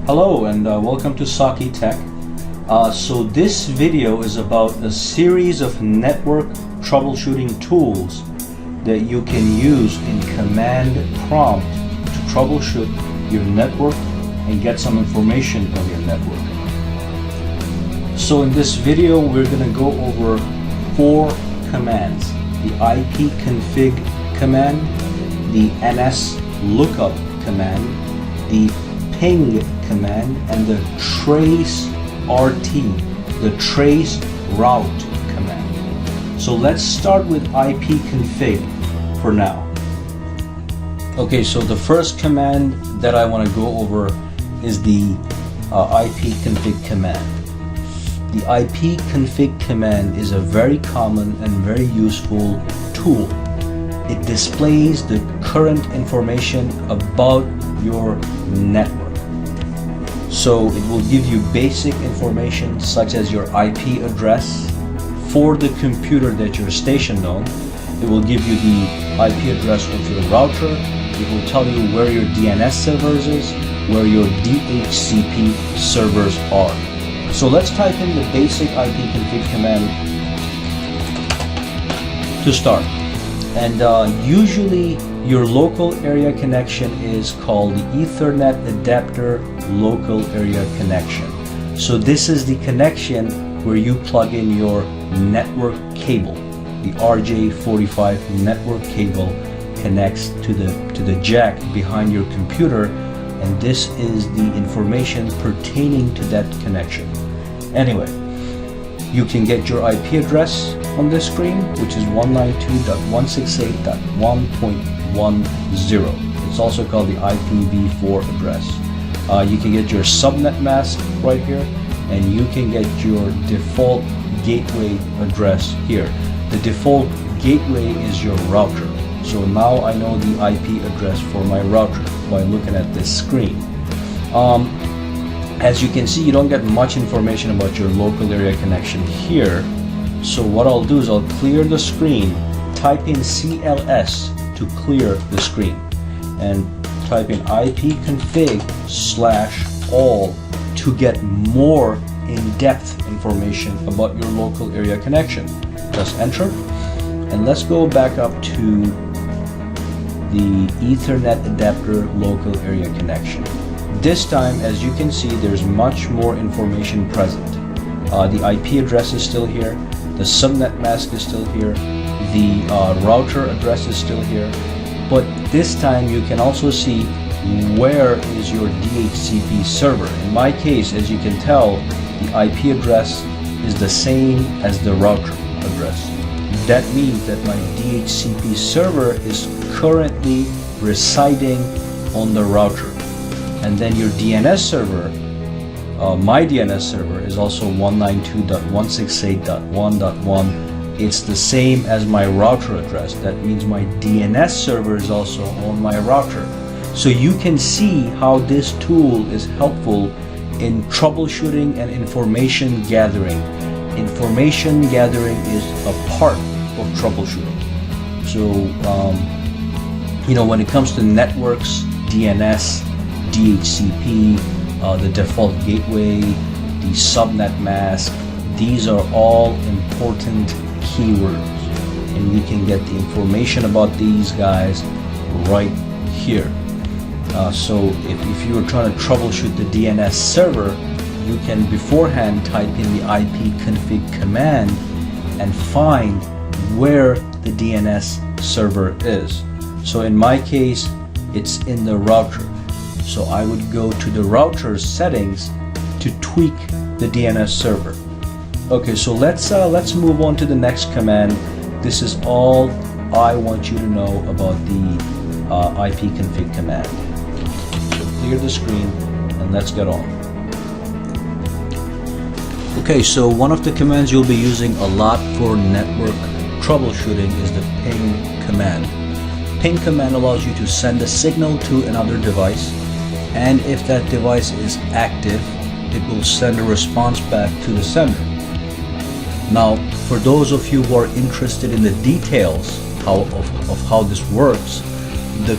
Hello and welcome to Saki Tech. So this video is about a series of network troubleshooting tools that you can use in command prompt to troubleshoot your network and get some information on your network. So in this video we're going to go over 4 commands: the ipconfig command, the nslookup command, the ping command, and the trace RT, the trace route command. So let's start with ipconfig for now. Okay, so the first command that I want to go over is the ipconfig command. The ipconfig command is a very common and very useful tool. It displays the current information about your network. So it will give you basic information such as your IP address for the computer that you're stationed on. It will give you the IP address of your router. It will tell you where your DNS servers is, where your DHCP servers are. So let's type in the basic ipconfig command to start. And usually your local area connection is called the Ethernet adapter local area connection. So this is the connection where you plug in your network cable. The RJ45 network cable connects to the jack behind your computer, and this is the information pertaining to that connection. Anyway, you can get your IP address on this screen, which is 192.168.1.10. It's also called the IPv4 address. You can get your subnet mask right here, and you can get your default gateway address here. The default gateway is your router. So now I know the IP address for my router by looking at this screen. As you can see, you don't get much information about your local area connection here. So what I'll do is I'll clear the screen, type in CLS to clear the screen, and type in ipconfig/all to get more in-depth information about your local area connection. Press enter, and let's go back up to the Ethernet adapter local area connection. This time, as you can see, there's much more information present. The IP address is still here, the subnet mask is still here, the router address is still here, but this time you can also see where is your DHCP server. In my case, as you can tell, the IP address is the same as the router address. That means that my DHCP server is currently residing on the router. And then your DNS server, my DNS server is also 192.168.1.1. It's the same as my router address. That means my DNS server is also on my router. So you can see how this tool is helpful in troubleshooting and information gathering. Information gathering is a part of troubleshooting. So, when it comes to networks, DNS, DHCP, the default gateway, the subnet mask, these are all important keywords, and we can get the information about these guys right here. So if you are trying to troubleshoot the DNS server, you can beforehand type in the ipconfig command and find where the DNS server is. So in my case, it's in the router. So I would go to the router settings to tweak the DNS server. Okay, so let's move on to the next command. This is all I want you to know about the ipconfig command. So clear the screen and let's get on. Okay, so one of the commands you'll be using a lot for network troubleshooting is the ping command. Ping command allows you to send a signal to another device, and if that device is active, it will send a response back to the sender. Now, for those of you who are interested in the details of how this works, the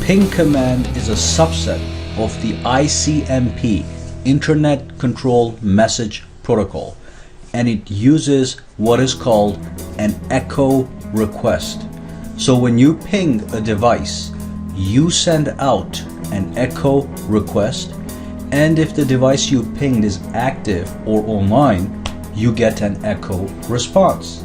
ping command is a subset of the ICMP, Internet Control Message Protocol, and it uses what is called an echo request. So when you ping a device, you send out an echo request, and if the device you pinged is active or online, you get an echo response.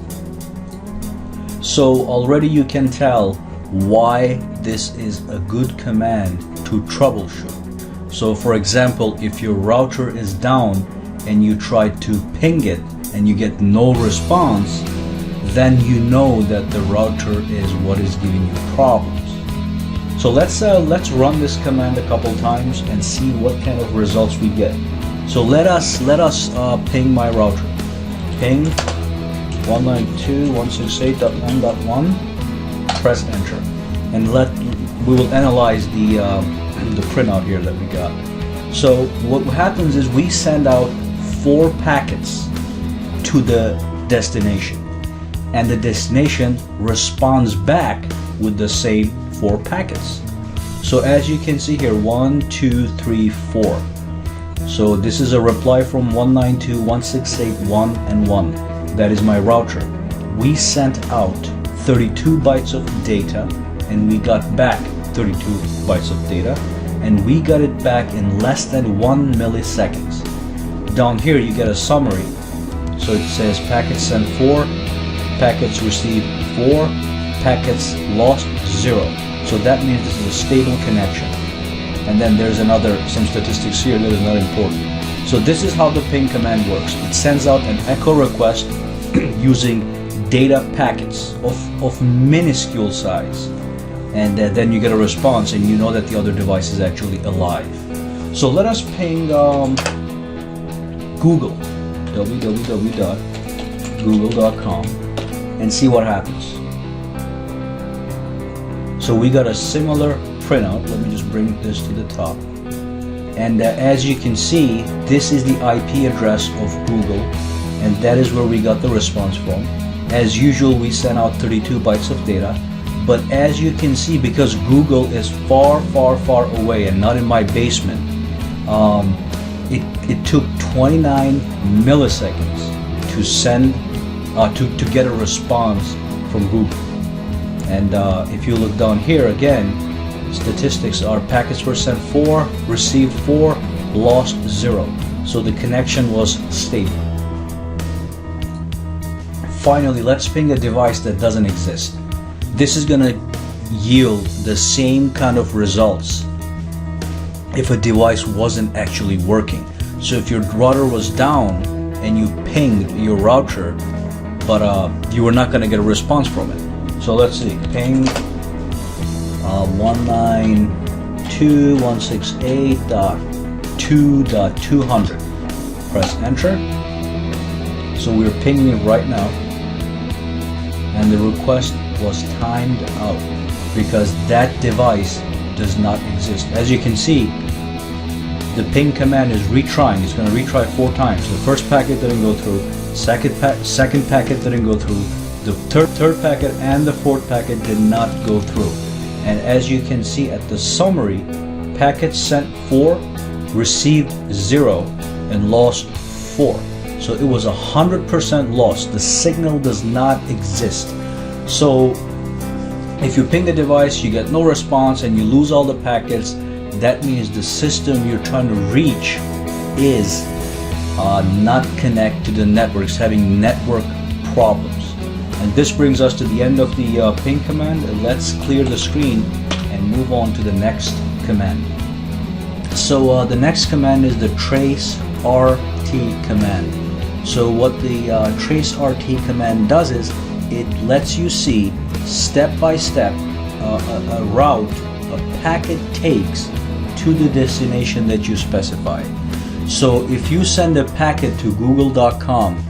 So already you can tell why this is a good command to troubleshoot. So for example, if your router is down and you try to ping it and you get no response, then you know that the router is what is giving you problems. So let's run this command a couple times and see what kind of results we get. So let us ping my router. Ping 192.168.1.1. Press enter, and we will analyze the printout here that we got. So what happens is we send out 4 packets to the destination, and the destination responds back with the same 4 packets. So as you can see here, 1, 2, 3, 4. So this is a reply from 192.168.1 and 1. That is my router. We sent out 32 bytes of data, and we got back 32 bytes of data, and we got it back in less than 1 milliseconds. Down here you get a summary. So it says packets sent 4, packets received 4, packets lost 0. So that means this is a stable connection. And then there's some statistics here that is not important. So this is how the ping command works. It sends out an echo request using data packets of minuscule size. And then you get a response, and you know that the other device is actually alive. So let us ping Google, www.google.com, and see what happens. So we got a similar printout. Let me just bring this to the top. And as you can see, this is the IP address of Google, and that is where we got the response from. As usual, we sent out 32 bytes of data, but as you can see, because Google is far away and not in my basement, it took 29 milliseconds to send to get a response from Google. And if you look down here again, statistics are packets were sent 4, received 4, lost 0. So the connection was stable. Finally, let's ping a device that doesn't exist. This is going to yield the same kind of results if a device wasn't actually working. So if your router was down and you pinged your router, but you were not going to get a response from it. So let's see, ping 192.168.2.200. Press enter. So we're pinging it right now, and the request was timed out because that device does not exist. As you can see, the ping command is retrying. It's going to retry 4 times. The first packet didn't go through, second packet didn't go through, the third packet and the 4th packet did not go through. And as you can see at the summary, packets sent 4, received 0, and lost 4. So it was 100% lost. The signal does not exist. So if you ping the device, you get no response, and you lose all the packets, that means the system you're trying to reach is not connected to the network. It's having network problems. And this brings us to the end of the ping command. Let's clear the screen and move on to the next command. So the next command is the trace RT command. So what the trace RT command does is it lets you see step by step a route a packet takes to the destination that you specify. So if you send a packet to google.com,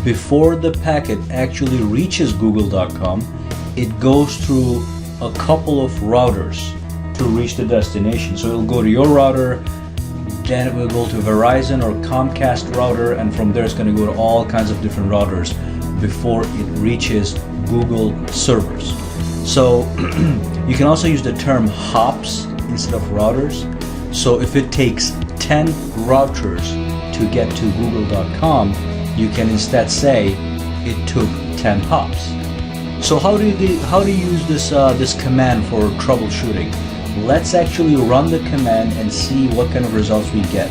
before the packet actually reaches google.com, it goes through a couple of routers to reach the destination. So it'll go to your router, then it will go to Verizon or Comcast router, and from there it's going to go to all kinds of different routers before it reaches Google servers. So you can also use the term hops instead of routers. So if it takes 10 routers to get to google.com, you can instead say it took 10 hops. So how do you use this command for troubleshooting? Let's actually run the command and see what kind of results we get.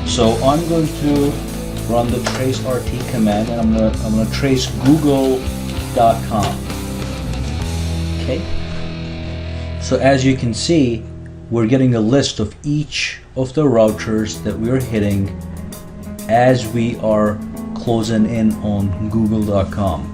So I'm going to run the trace RT command, and I'm gonna trace google.com. Okay. So as you can see, we're getting a list of each of the routers that we're hitting as we are closing in on google.com.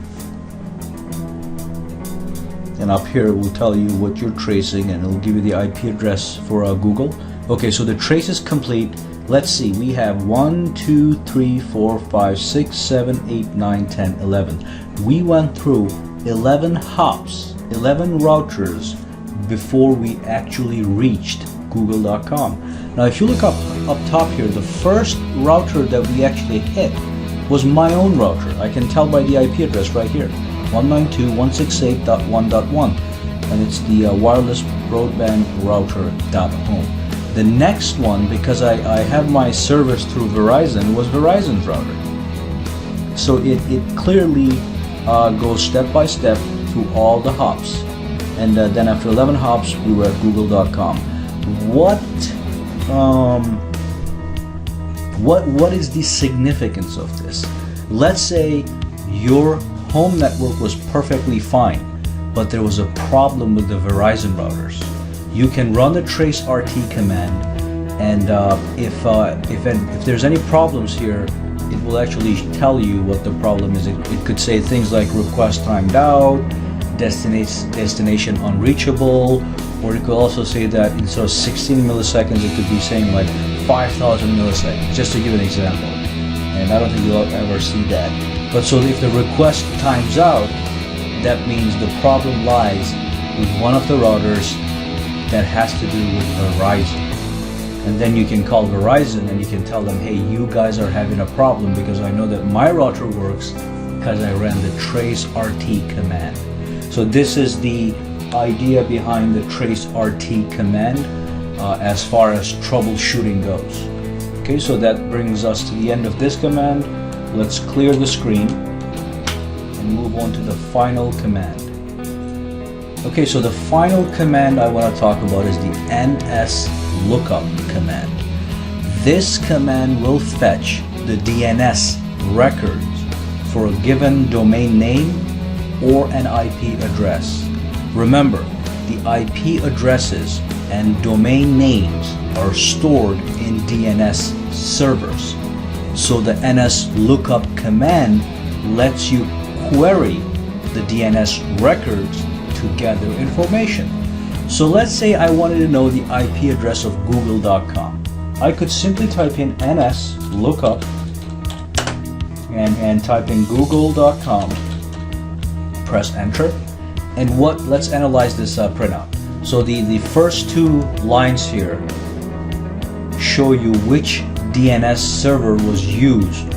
And up here it will tell you what you're tracing, and it will give you the IP address for Google. Okay, so the trace is complete. Let's see, we have 1, 2, 3, 4, 5, 6, 7, 8, 9, 10, 11. We went through 11 hops, 11 routers before we actually reached google.com. Now if you look up top here, the first router that we actually hit was my own router. I can tell by the IP address right here, 192.168.1.1, and it's the wireless broadband router.home. The next one, because I have my service through Verizon, was Verizon's router. So it clearly goes step by step through all the hops. And then after 11 hops, we were at google.com. What is the significance of this? Let's say your home network was perfectly fine, but there was a problem with the Verizon routers. You can run the trace RT command, and if there's any problems here, it will actually tell you what the problem is. It could say things like request timed out, destination unreachable, or it could also say that instead of 16 milliseconds, it could be saying like 5,000 milliseconds, just to give an example. And I don't think you'll ever see that. But so if the request times out, that means the problem lies with one of the routers that has to do with Verizon. And then you can call Verizon and you can tell them, hey, you guys are having a problem because I know that my router works because I ran the trace RT command. So this is the idea behind the trace RT command as far as troubleshooting goes. Okay, so that brings us to the end of this command. Let's clear the screen and move on to the final command. Okay, so the final command I want to talk about is the NS lookup command. This command will fetch the DNS records for a given domain name or an IP address. Remember, the IP addresses and domain names are stored in DNS servers. So the NS lookup command lets you query the DNS records to gather information. So let's say I wanted to know the IP address of google.com. I could simply type in NS lookup and type in google.com, press enter, and let's analyze this printout. So the first two lines here show you which DNS server was used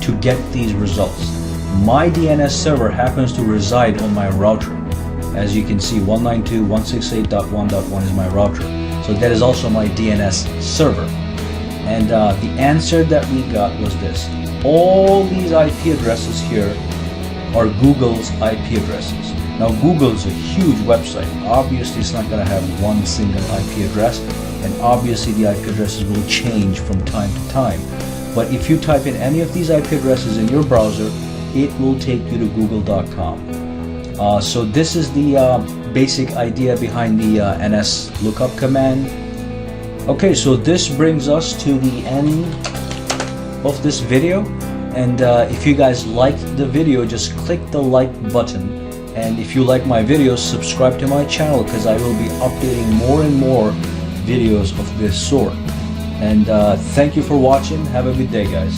to get these results. My DNS server happens to reside on my router. As you can see, 192.168.1.1 is my router. So that is also my DNS server. And the answer that we got was this. All these IP addresses here are Google's IP addresses. Now Google is a huge website. Obviously it's not going to have one single IP address, and obviously the IP addresses will change from time to time. But if you type in any of these IP addresses in your browser, it will take you to google.com. So this is the basic idea behind the NS lookup command. Okay, so this brings us to the end of this video. And if you guys liked the video, just click the like button. And if you like my videos, subscribe to my channel, because I will be updating more and more videos of this sort. And thank you for watching. Have a good day, guys.